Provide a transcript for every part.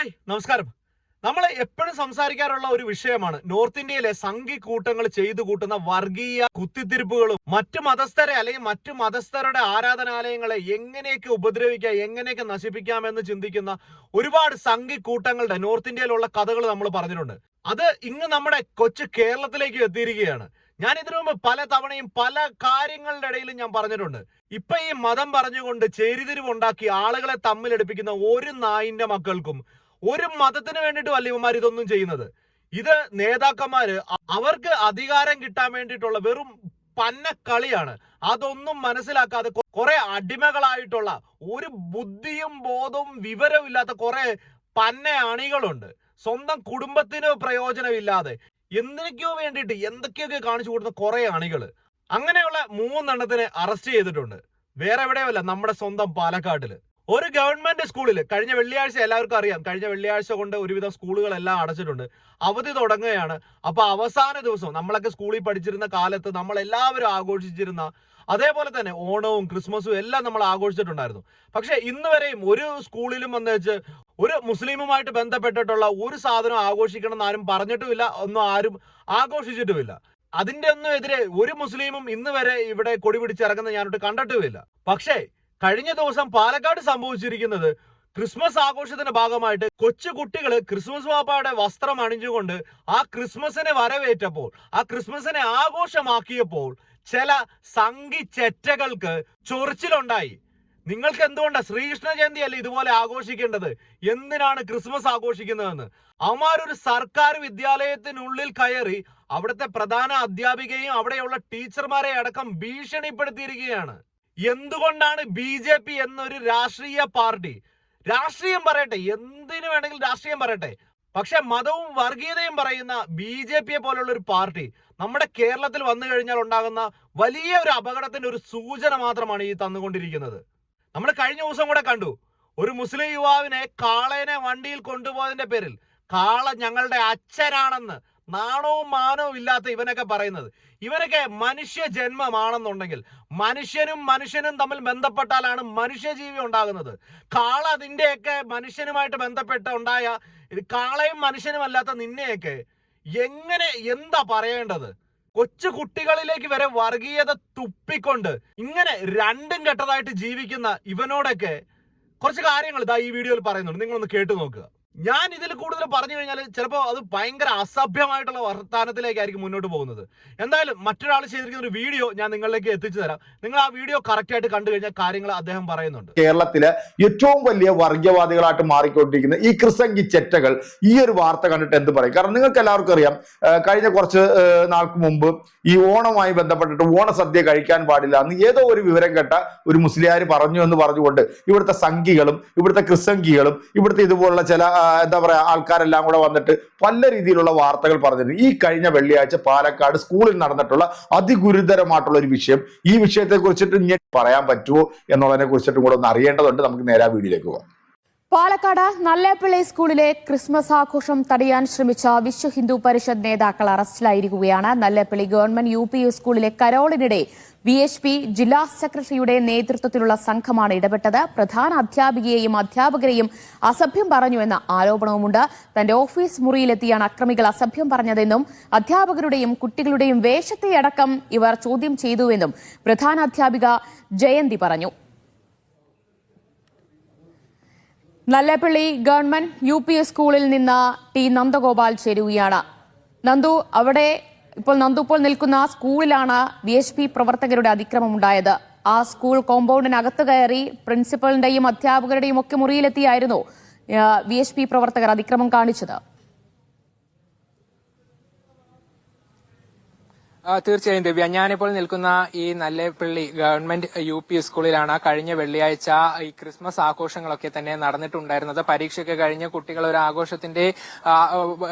Hi, നമസ്കാരം. നമ്മൾ എപ്പോഴും സംസാരിക്കാറുള്ള ഒരു വിഷയമാണ് നോർത്ത് ഇന്ത്യയിലെ സംഘി കൂട്ടങ്ങൾ ചെയ്തു കൂട്ടുന്ന വർഗീയ കുത്തിത്തിരിപ്പുകളും മറ്റു മതസ്ഥരെ അല്ലെങ്കിൽ മറ്റു മതസ്ഥരുടെ ആരാധനാലയങ്ങളെ എങ്ങനെയൊക്കെ ഉപദ്രവിക്കാം, എങ്ങനെയൊക്കെ നശിപ്പിക്കാമെന്ന് ചിന്തിക്കുന്ന ഒരുപാട് സംഘി കൂട്ടങ്ങളുടെ നോർത്ത് ഇന്ത്യയിലുള്ള കഥകൾ നമ്മൾ പറഞ്ഞിട്ടുണ്ട്. അത് ഇന്ന് നമ്മുടെ കൊച്ചു കേരളത്തിലേക്ക് എത്തിയിരിക്കുകയാണ്. ഞാൻ ഇതിനു മുമ്പ് പല തവണയും പല കാര്യങ്ങളുടെ ഇടയിലും ഞാൻ പറഞ്ഞിട്ടുണ്ട്. ഇപ്പൊ ഈ മതം പറഞ്ഞുകൊണ്ട് ചേരിതിരിവുണ്ടാക്കി ആളുകളെ തമ്മിലെടുപ്പിക്കുന്ന ഒരു നായിന്റെ മക്കൾക്കും ഒരു മതത്തിന് വേണ്ടിയിട്ട് അല്ല ഇവന്മാർ ഇതൊന്നും ചെയ്യുന്നത്. ഇത് നേതാക്കന്മാര് അവർക്ക് അധികാരം കിട്ടാൻ വേണ്ടിയിട്ടുള്ള വെറും പന്ന കളിയാണ്. അതൊന്നും മനസ്സിലാക്കാതെ കുറെ അടിമകളായിട്ടുള്ള ഒരു ബുദ്ധിയും ബോധവും വിവരവും ഇല്ലാത്ത കുറെ പന്ന അണികളുണ്ട്. സ്വന്തം കുടുംബത്തിന് പ്രയോജനമില്ലാതെ എന്തിനൊക്കെയോ വേണ്ടിയിട്ട് എന്തൊക്കെയൊക്കെ കാണിച്ചു കൊടുക്കുന്ന കുറെ അണികള്. അങ്ങനെയുള്ള 3 എണ്ണത്തിനെ അറസ്റ്റ് ചെയ്തിട്ടുണ്ട്. വേറെ എവിടെയല്ല, നമ്മുടെ സ്വന്തം പാലക്കാട്ടില് ഒരു ഗവൺമെന്റ് സ്കൂളിൽ കഴിഞ്ഞ വെള്ളിയാഴ്ച, എല്ലാവർക്കും അറിയാം, കഴിഞ്ഞ വെള്ളിയാഴ്ച കൊണ്ട് ഒരുവിധം സ്കൂളുകളെല്ലാം അടച്ചിട്ടുണ്ട്. അവധി തുടങ്ങുകയാണ്. അപ്പൊ അവസാന ദിവസം നമ്മളൊക്കെ സ്കൂളിൽ പഠിച്ചിരുന്ന കാലത്ത് നമ്മൾ എല്ലാവരും ആഘോഷിച്ചിരുന്ന അതേപോലെ തന്നെ ഓണവും ക്രിസ്മസും എല്ലാം നമ്മൾ ആഘോഷിച്ചിട്ടുണ്ടായിരുന്നു. പക്ഷെ ഇന്ന് വരെയും ഒരു സ്കൂളിലും വന്ന് വെച്ച് ഒരു മുസ്ലിമുമായിട്ട് ബന്ധപ്പെട്ടിട്ടുള്ള ഒരു സാധനം ആഘോഷിക്കണം എന്ന് ആരും പറഞ്ഞിട്ടുമില്ല, ഒന്നും ആരും ആഘോഷിച്ചിട്ടുമില്ല. അതിന്റെ ഒന്നും എതിരെ ഒരു മുസ്ലിമും ഇന്ന് വരെ ഇവിടെ കൊടി പിടിച്ചിറങ്ങുന്ന ഞാനോട്ട് കണ്ടിട്ടുമില്ല. പക്ഷേ കഴിഞ്ഞ ദിവസം പാലക്കാട് സംഭവിച്ചിരിക്കുന്നത് ക്രിസ്മസ് ആഘോഷത്തിന്റെ ഭാഗമായിട്ട് കൊച്ചു കുട്ടികള് ക്രിസ്മസ് പാപ്പയുടെ വസ്ത്രം അണിഞ്ഞുകൊണ്ട് ആ ക്രിസ്മസിനെ വരവേറ്റപ്പോൾ, ആ ക്രിസ്മസിനെ ആഘോഷമാക്കിയപ്പോൾ ചില സംഘി ചെറ്റകൾക്ക് ചൊറിച്ചിലുണ്ടായി. നിങ്ങൾക്ക് എന്തുകൊണ്ടാണ് ശ്രീകൃഷ്ണ ജയന്തി അല്ലേ ഇതുപോലെ ആഘോഷിക്കേണ്ടത്? എന്തിനാണ് ക്രിസ്മസ് ആഘോഷിക്കുന്നതെന്ന് അവന്മാരൊരു സർക്കാർ വിദ്യാലയത്തിനുള്ളിൽ കയറി അവിടുത്തെ പ്രധാന അധ്യാപികയും അവിടെയുള്ള ടീച്ചർമാരെ അടക്കം ഭീഷണിപ്പെടുത്തിയിരിക്കുകയാണ്. എന്തുകൊണ്ടാണ് BJP എന്നൊരു രാഷ്ട്രീയ പാർട്ടി, രാഷ്ട്രീയം പറയട്ടെ, എന്തിനു വേണമെങ്കിലും രാഷ്ട്രീയം പറയട്ടെ, പക്ഷെ മതവും വർഗീയതയും പറയുന്ന BJP പോലുള്ള ഒരു പാർട്ടി നമ്മുടെ കേരളത്തിൽ വന്നു കഴിഞ്ഞാൽ ഉണ്ടാകുന്ന വലിയ ഒരു അപകടത്തിന്റെ ഒരു സൂചന മാത്രമാണ് ഈ തന്നുകൊണ്ടിരിക്കുന്നത്. നമ്മൾ കഴിഞ്ഞ ദിവസം കൂടെ കണ്ടു, ഒരു മുസ്ലിം യുവാവിനെ കാളേനെ വണ്ടിയിൽ കൊണ്ടുപോയതിന്റെ പേരിൽ കാള ഞങ്ങളുടെ അച്ഛനാണെന്ന് നാണവും മാനവും ഇല്ലാത്ത ഇവനൊക്കെ പറയുന്നത്. ഇവനൊക്കെ മനുഷ്യ ജന്മമാണെന്നുണ്ടെങ്കിൽ മനുഷ്യനും തമ്മിൽ ബന്ധപ്പെട്ടാലാണ് മനുഷ്യജീവി ഉണ്ടാകുന്നത്. കാള അതിൻ്റെയൊക്കെ മനുഷ്യനുമായിട്ട് ബന്ധപ്പെട്ട് ഉണ്ടായ കാളയും മനുഷ്യനുമല്ലാത്ത നിന്നെയൊക്കെ എന്താ പറയേണ്ടത്? കൊച്ചു കുട്ടികളിലേക്ക് വരെ വർഗീയത തുപ്പിക്കൊണ്ട് ഇങ്ങനെ രണ്ടും കെട്ടതായിട്ട് ജീവിക്കുന്ന ഇവനോടൊക്കെ കുറച്ച് കാര്യങ്ങൾ ഇതാ ഈ വീഡിയോയിൽ പറയുന്നുണ്ട്. നിങ്ങളൊന്ന് കേട്ടു നോക്കുക. ഞാൻ ഇതിൽ കൂടുതൽ പറഞ്ഞു കഴിഞ്ഞാൽ ചിലപ്പോൾ അത് ഭയങ്കര അസഭ്യമായിട്ടുള്ള വർത്തമാനത്തിലേക്കായിരിക്കും മുന്നോട്ട് പോകുന്നത്. എന്തായാലും മറ്റൊരാൾ ചെയ്തിരിക്കുന്ന ഒരു വീഡിയോ ഞാൻ നിങ്ങളിലേക്ക് എത്തിച്ചു തരാം. നിങ്ങൾ ആ വീഡിയോ കറക്റ്റ് ആയിട്ട് കണ്ടു കഴിഞ്ഞാൽ കാര്യങ്ങൾ അദ്ദേഹം പറയുന്നുണ്ട്. കേരളത്തിലെ ഏറ്റവും വലിയ വർഗീയവാദികളായിട്ട് മാറിക്കൊണ്ടിരിക്കുന്ന ഈ ക്രിസംഗി ചെറ്റകൾ ഈ ഒരു വാർത്ത കണ്ടിട്ട് എന്ത് പറയും? കാരണം നിങ്ങൾക്ക് എല്ലാവർക്കും അറിയാം, കഴിഞ്ഞ കുറച്ച് നാൾക്ക് മുമ്പ് ഈ ഓണവുമായി ബന്ധപ്പെട്ടിട്ട് ഓണസദ്യ കഴിക്കാൻ പാടില്ല എന്ന് ഏതോ ഒരു വിവരം കേട്ട ഒരു മുസ്ലിയാർ പറഞ്ഞു എന്ന് പറഞ്ഞുകൊണ്ട് ഇവിടുത്തെ സംഘികളും ഇവിടുത്തെ ക്രിസംഗികളും ഇവിടുത്തെ ഇതുപോലുള്ള ചില എന്താ പറയാ ആൾക്കാരെല്ലാം കൂടെ വന്നിട്ട് പല രീതിയിലുള്ള വാർത്തകൾ പറഞ്ഞിട്ടുണ്ട്. ഈ കഴിഞ്ഞ വെള്ളിയാഴ്ച പാലക്കാട് സ്കൂളിൽ നടന്നിട്ടുള്ള അതിഗുരുതരമായിട്ടുള്ള ഒരു വിഷയം, ഈ വിഷയത്തെ കുറിച്ചിട്ട് ഇനി പറയാൻ പറ്റുമോ എന്നുള്ളതിനെ കുറിച്ചിട്ടും കൂടെ ഒന്ന് അറിയേണ്ടതുണ്ട്. നമുക്ക് നേരെ വീഡിയോയിലേക്ക് പോകാം. പാലക്കാട് നല്ലേപ്പിള്ളി സ്കൂളിലെ ക്രിസ്മസ് ആഘോഷം തടയാൻ ശ്രമിച്ച വിശ്വ ഹിന്ദു പരിഷത്ത് നേതാക്കൾ അറസ്റ്റിലായിരിക്കുകയാണ്. നല്ലേപ്പിള്ളി ഗവൺമെന്റ് UP സ്കൂളിലെ കരോളിനിടെ VHP ജില്ലാ സെക്രട്ടറിയുടെ നേതൃത്വത്തിലുള്ള സംഘമാണ് ഇടപെട്ടത്. പ്രധാന അധ്യാപികയെയും അധ്യാപകരെയും അസഭ്യം പറഞ്ഞുവെന്ന ആരോപണവുമുണ്ട്. തന്റെ ഓഫീസ് മുറിയിലെത്തിയാണ് അക്രമികൾ അസഭ്യം പറഞ്ഞതെന്നും അധ്യാപകരുടെയും കുട്ടികളുടെയും വേഷത്തെയടക്കം ഇവർ ചോദ്യം ചെയ്തുവെന്നും പ്രധാന അധ്യാപിക ജയന്തി പറഞ്ഞു. നല്ലേപ്പിള്ളി ഗവൺമെന്റ് UP സ്കൂളിൽ നിന്ന് T നന്ദഗോപാൽ ചേരുകയാണ്. നന്ദു ഇപ്പോൾ നിൽക്കുന്ന സ്കൂളിലാണ് VHP പ്രവർത്തകരുടെ അതിക്രമം ഉണ്ടായത്. ആ സ്കൂൾ കോമ്പൗണ്ടിനകത്ത് കയറി പ്രിൻസിപ്പലിന്റെയും അധ്യാപകരുടെയും ഒക്കെ മുറിയിലെത്തിയായിരുന്നു VHP പ്രവർത്തകർ അതിക്രമം കാണിച്ചത്. തീർച്ചയായും ദിവ്യ, ഞാനിപ്പോൾ നിൽക്കുന്ന ഈ നല്ലേപ്പിള്ളി ഗവൺമെന്റ് UP സ്കൂളിലാണ്. കഴിഞ്ഞ വെള്ളിയാഴ്ച ഈ ക്രിസ്മസ് ആഘോഷങ്ങളൊക്കെ തന്നെ നടന്നിട്ടുണ്ടായിരുന്നത്. പരീക്ഷയൊക്കെ കഴിഞ്ഞ് കുട്ടികൾ ഒരു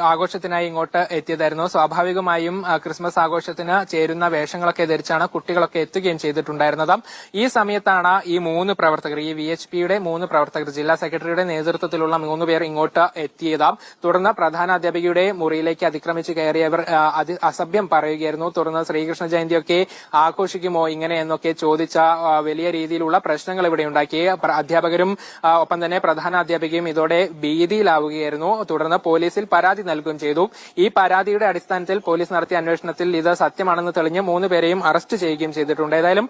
ആഘോഷത്തിനായി ഇങ്ങോട്ട് എത്തിയതായിരുന്നു. സ്വാഭാവികമായും ക്രിസ്മസ് ആഘോഷത്തിന് ചേരുന്ന വേഷങ്ങളൊക്കെ ധരിച്ചാണ് കുട്ടികളൊക്കെ എത്തുകയും ചെയ്തിട്ടുണ്ടായിരുന്നത്. ഈ സമയത്താണ് ഈ 3 പ്രവർത്തകർ, ഈ VHPയുടെ 3 പ്രവർത്തകർ, ജില്ലാ സെക്രട്ടറിയുടെ നേതൃത്വത്തിലുള്ള 3 പേർ ഇങ്ങോട്ട് എത്തിയത്. തുടർന്ന് പ്രധാന അധ്യാപികയുടെ മുറിയിലേക്ക് അതിക്രമിച്ച് കയറിയവർ അസഭ്യം പറയുകയായിരുന്നു. തുടർന്ന് ശ്രീകൃഷ്ണ ജയന്തിയൊക്കെ ആഘോഷിക്കുമോ ഇങ്ങനെ എന്നൊക്കെ ചോദിച്ച വലിയ രീതിയിലുള്ള പ്രശ്നങ്ങൾ ഇവിടെ ഉണ്ടാക്കി. അധ്യാപകരും ഒപ്പം തന്നെ പ്രധാന അധ്യാപികയും ഇതോടെ ഭീതിയിലാവുകയായിരുന്നു. തുടർന്ന് പോലീസിൽ പരാതി നൽകുകയും ചെയ്തു. ഈ പരാതിയുടെ അടിസ്ഥാനത്തിൽ പോലീസ് നടത്തിയ അന്വേഷണത്തിൽ ഇത് സത്യമാണെന്ന് തെളിഞ്ഞ് 3 പേരെയും അറസ്റ്റ് ചെയ്യുകയും ചെയ്തിട്ടുണ്ട്. ഏതായാലും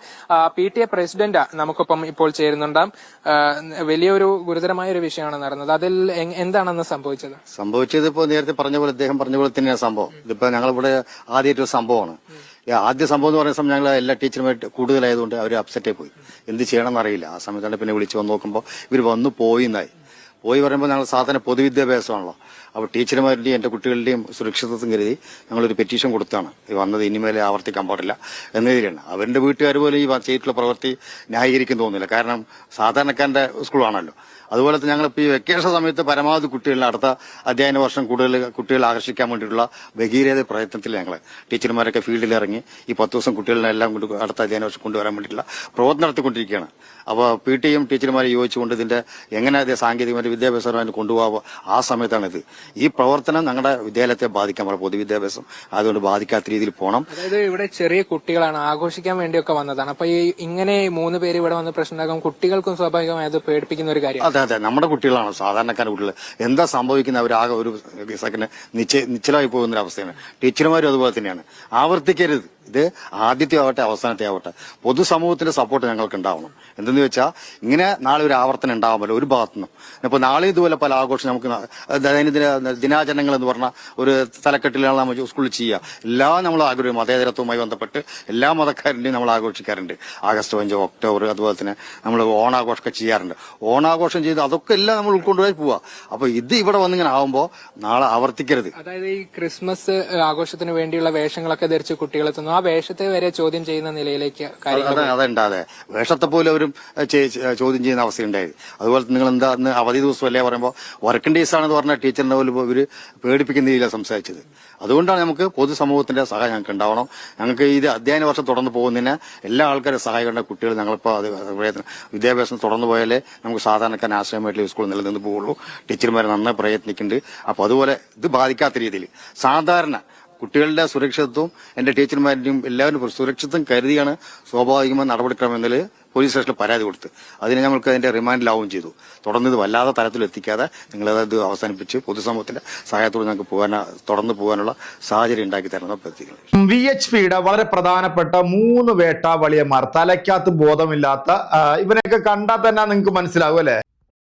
PTA പ്രസിഡന്റ് നമുക്കൊപ്പം ഇപ്പോൾ ചേരുന്നുണ്ട്. വലിയൊരു ഗുരുതരമായ ഒരു വിഷയമാണ് നടന്നത്. അതിൽ എന്താണെന്ന് സംഭവിച്ചത് ഇപ്പോൾ നേരത്തെ പറഞ്ഞ പോലെ അദ്ദേഹം പറഞ്ഞ പോലെ തന്നെയാണ് സംഭവം. ഇതിപ്പോ ഞങ്ങളിവിടെ ആദ്യമായിട്ടൊരു സംഭവമാണ്. ആദ്യ സംഭവം എന്ന് പറയുന്ന സമയം ഞങ്ങൾ എല്ലാ ടീച്ചറുമായിട്ട് കൂടുതലായതുകൊണ്ട് അവർ അപ്സെറ്റായി പോയി. എന്ത് ചെയ്യണമെന്ന് അറിയില്ല. ആ സമയത്താണ് പിന്നെ വിളിച്ചു വന്ന് നോക്കുമ്പോൾ ഇവർ വന്നു പോയി പറയുമ്പോൾ ഞങ്ങൾ സാധാരണ പൊതുവിദ്യാഭ്യാസമാണല്ലോ. അപ്പോൾ ടീച്ചർമാരുടെയും എൻ്റെ കുട്ടികളുടെയും സുരക്ഷിതത്വം കരുതി ഞങ്ങളൊരു പെറ്റീഷൻ കൊടുത്താണ്. വന്നത് ഇനിമേലെ ആവർത്തിക്കാൻ പാടില്ല എന്ന രീതിയിലാണ്. അവരുടെ വീട്ടുകാർ പോലും ഈ ചെയ്തിട്ടുള്ള പ്രവൃത്തി ന്യായീകരിക്കും തോന്നുന്നില്ല. കാരണം സാധാരണക്കാരൻ്റെ സ്കൂളാണല്ലോ. അതുപോലെ തന്നെ ഞങ്ങളിപ്പോൾ ഈ വെക്കേഷൻ സമയത്ത് പരമാവധി കുട്ടികളെ അടുത്ത അധ്യയന വർഷം കൂടുതൽ കുട്ടികളെ ആകർഷിക്കാൻ വേണ്ടിയിട്ടുള്ള ഭഗീരഥ പ്രയത്നത്തിൽ ഞങ്ങൾ ടീച്ചർമാരൊക്കെ ഫീൽഡിൽ ഇറങ്ങി ഈ 10 ദിവസം കുട്ടികളെ എല്ലാം കൊണ്ട് അടുത്ത അധ്യയന വർഷം കൊണ്ടുവരാൻ വേണ്ടിയിട്ടുള്ള പ്രവർത്തനം നടത്തിക്കൊണ്ടിരിക്കുകയാണ്. അപ്പോൾ PTയും ടീച്ചർമാരെ യോജിച്ചുകൊണ്ട് ഇതിന്റെ എങ്ങനെ സാങ്കേതികമായിട്ട് വിദ്യാഭ്യാസപരമായിട്ട് കൊണ്ടുപോകാവോ ആ സമയത്താണിത്. ഈ പ്രവർത്തനം ഞങ്ങളുടെ വിദ്യാലയത്തെ ബാധിക്കാൻ പാടില്ല. പൊതുവിദ്യാഭ്യാസം അതുകൊണ്ട് ബാധിക്കാത്ത രീതിയിൽ പോകണം. അതായത് ഇവിടെ ചെറിയ കുട്ടികളാണ്, ആഘോഷിക്കാൻ വേണ്ടിയൊക്കെ വന്നതാണ്. അപ്പൊ ഈ ഇങ്ങനെ 3 പേര് ഇവിടെ വന്ന് പ്രശ്നമാകും, കുട്ടികൾക്കും സ്വാഭാവികമായി അത് പേടിപ്പിക്കുന്ന ഒരു കാര്യം. അതെ, നമ്മുടെ കുട്ടികളാണ്, സാധാരണക്കാരുടെ കുട്ടികൾ. എന്താ സംഭവിക്കുന്നത് അവരാകെ ഒരു സെക്കൻഡ് നിശ്ചലമായി പോകുന്ന ഒരു അവസ്ഥയാണ്. ടീച്ചർമാരും അതുപോലെ തന്നെയാണ്. ആവർത്തിക്കരുത്. ഇത് ആദ്യത്തെ ആവട്ടെ അവസാനത്തെ ആവട്ടെ പൊതുസമൂഹത്തിന്റെ സപ്പോർട്ട് ഞങ്ങൾക്ക് ഉണ്ടാവണം. എന്തെന്ന് വെച്ചാൽ ഇങ്ങനെ നാളെ ഒരു ആവർത്തനം ഉണ്ടാവാമല്ലോ ഒരു ഭാഗത്തുനിന്നും. ഇപ്പൊ നാളെ ഇതുപോലെ പല ആഘോഷം നമുക്ക് ദൈനംദിന ദിനാചരണങ്ങൾ എന്ന് പറഞ്ഞ ഒരു തലക്കെട്ടിലാണ് നമ്മൾ സ്കൂളിൽ ചെയ്യുക. എല്ലാം നമ്മൾ ആഗ്രഹിക്കും. മതേതരത്വവുമായി ബന്ധപ്പെട്ട് എല്ലാ മതക്കാരുടെയും നമ്മൾ ആഘോഷിക്കാറുണ്ട്. ആഗസ്റ്റ് 5, ഒക്ടോബർ, അതുപോലെ തന്നെ നമ്മൾ ഓണാഘോഷമൊക്കെ ചെയ്യാറുണ്ട്. ഓണാഘോഷം ചെയ്ത് അതൊക്കെ എല്ലാം നമ്മൾ ഉൾക്കൊണ്ടുപോയി പോവുക. അപ്പൊ ഇത് ഇവിടെ വന്നിങ്ങനെ ആവുമ്പോൾ നാളെ ആവർത്തിക്കരുത്. അതായത് ഈ ക്രിസ്മസ് ആഘോഷത്തിന് വേണ്ടിയുള്ള വേഷങ്ങളൊക്കെ ധരിച്ച് കുട്ടികളെത്തുന്നു. ആ വേഷത്തെ വരെ ചോദ്യം ചെയ്യുന്ന നിലയിലേക്ക് അതുണ്ടാതെ വേഷത്തെ പോലും അവരും ചോദ്യം ചെയ്യുന്ന അവസ്ഥയുണ്ടായത്. അതുപോലെ നിങ്ങൾ എന്താ അന്ന് അവധി ദിവസമല്ലേ പറയുമ്പോൾ വർക്കിംഗ് ഡേയ്സ് ആണെന്ന് പറഞ്ഞ ടീച്ചറിനെ പോലും ഇവര് പേടിപ്പിക്കുന്ന രീതിയിലാണ് സംസാരിച്ചത്. അതുകൊണ്ടാണ് നമുക്ക് പൊതുസമൂഹത്തിന്റെ സഹായം ഞങ്ങൾക്ക് ഉണ്ടാവണം. ഞങ്ങൾക്ക് ഇത് അധ്യയന വർഷം തുടർന്ന് പോകുന്നതിന് എല്ലാ ആൾക്കാരും സഹായിക്കേണ്ട കുട്ടികൾ ഞങ്ങളിപ്പോൾ വിദ്യാഭ്യാസം തുടർന്നു പോയാലേ നമുക്ക് സാധാരണക്കാരൻ ആശ്രയമായിട്ടുള്ള സ്കൂൾ നിലനിന്ന് പോവുള്ളൂ. ടീച്ചർമാർ നന്നായി പ്രയത്നിക്കുന്നുണ്ട്. അപ്പൊ അതുപോലെ ഇത് ബാധിക്കാത്ത രീതിയിൽ സാധാരണ കുട്ടികളുടെ സുരക്ഷിതത്വവും എന്റെ ടീച്ചർമാരുടെയും എല്ലാവരും സുരക്ഷിതത്വം കരുതിയാണ് സ്വാഭാവികമായ നടപടിക്രമങ്ങളിൽ പോലീസ് സ്റ്റേഷനിൽ പരാതി കൊടുത്ത് അതിനെ ഞങ്ങൾക്ക് അതിന്റെ റിമാൻഡിലാവുകയും ചെയ്തു. തുടർന്ന് ഇത് വല്ലാതെ തലത്തിൽ എത്തിക്കാതെ നിങ്ങളത് അവസാനിപ്പിച്ച് പൊതുസമൂഹത്തിന്റെ സഹായത്തോടെ ഞങ്ങൾക്ക് തുടർന്ന് പോകാനുള്ള സാഹചര്യം ഉണ്ടാക്കി തരുന്ന പ്രത്യേകം. VHPയുടെ വളരെ പ്രധാനപ്പെട്ട 3 വേട്ടാവളിയന്മാർ, തലയ്ക്കകത്ത് ബോധമില്ലാത്ത, ഇവനൊക്കെ കണ്ടാൽ തന്നെ നിങ്ങൾക്ക് മനസ്സിലാവും അല്ലെ.